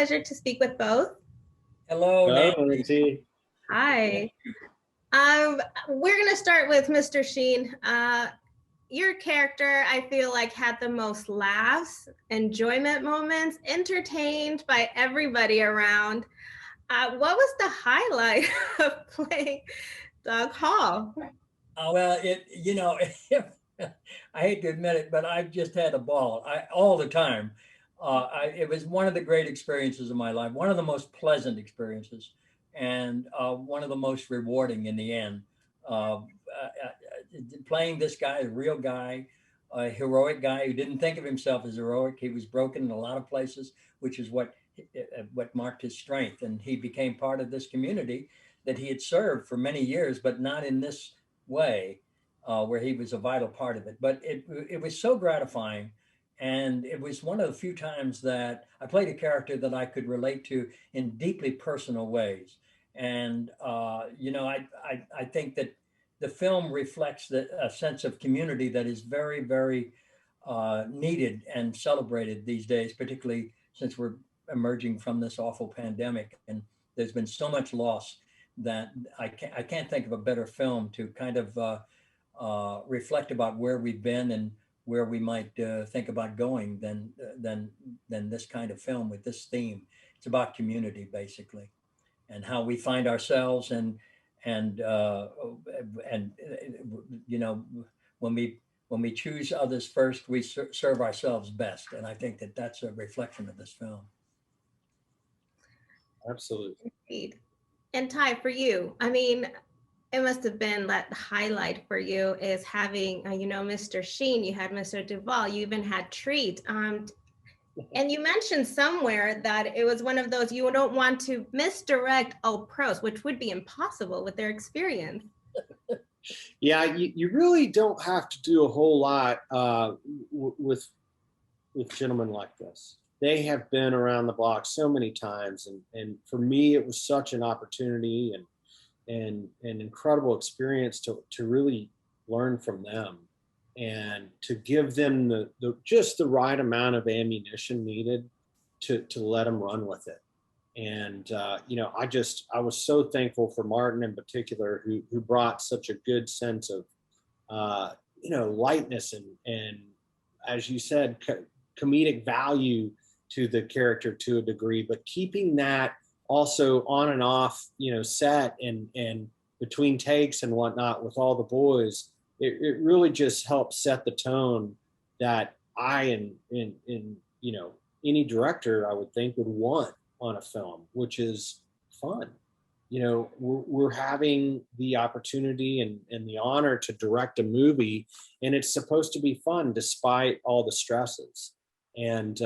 pleasure to speak with both. Hello, Hello, Nancy. Hi. We're going to start with Mr. Sheen. Your character, I feel like, had the most laughs, enjoyment moments, entertained by everybody around. What was the highlight of playing Doug Hall? Well, I hate to admit it, but I've just had a ball all the time. It was one of the great experiences of my life, one of the most pleasant experiences, and one of the most rewarding in the end. Playing this guy, a real guy, a heroic guy who didn't think of himself as heroic. He was broken in a lot of places, which is what marked his strength. And he became part of this community that he had served for many years, but not in this way, where he was a vital part of it. But it was so gratifying. And it was one of the few times that I played a character that I could relate to in deeply personal ways. And, I think that the film reflects a sense of community that is very, very needed and celebrated these days, particularly since we're emerging from this awful pandemic. And there's been so much loss that I can't think of a better film to kind of reflect about where we've been and where we might think about going than this kind of film with this theme. It's about community, basically, and how we find ourselves and when we choose others first, we serve ourselves best. And I think that that's a reflection of this film. Absolutely. Indeed. And Ty, for you, I mean, it must have been that highlight for you is having, Mr. Sheen, you had Mr. Duvall, you even had Treat. And you mentioned somewhere that it was one of those, you don't want to misdirect all pros, which would be impossible with their experience. Yeah, you really don't have to do a whole lot with gentlemen like this. They have been around the block so many times, and for me, it was such an opportunity and an incredible experience to really learn from them and to give them just the right amount of ammunition needed to let them run with it. And I was so thankful for Martin in particular, who brought such a good sense of lightness and as you said, comedic value to the character to a degree, but keeping that also on and off, set and between takes and whatnot with all the boys. It really just helps set the tone that I and any director I would think would want on a film, which is fun. We're having the opportunity and the honor to direct a movie, and it's supposed to be fun despite all the stresses. And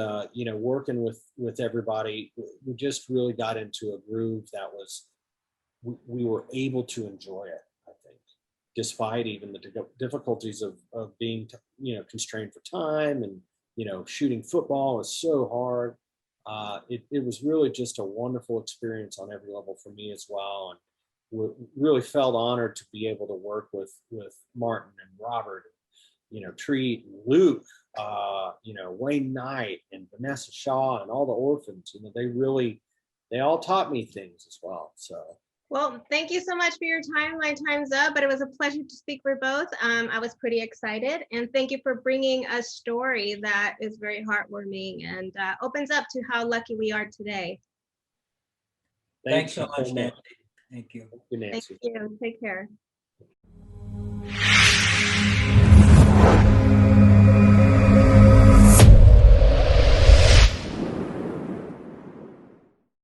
working with everybody, we just really got into a groove that was we were able to enjoy it, I think, despite even the difficulties of being constrained for time, and shooting football is so hard. It was really just a wonderful experience on every level for me as well, and we really felt honored to be able to work with Martin and Robert, Treat, and Luke, Wayne Knight and Vanessa Shaw and all the orphans. They all taught me things as well. So. Well, thank you so much for your time. My time's up, but it was a pleasure to speak for both. I was pretty excited, and thank you for bringing a story that is very heartwarming and opens up to how lucky we are today. Thanks so much, Nancy. Thank you. Thank you, Nancy. Thank you. Take care.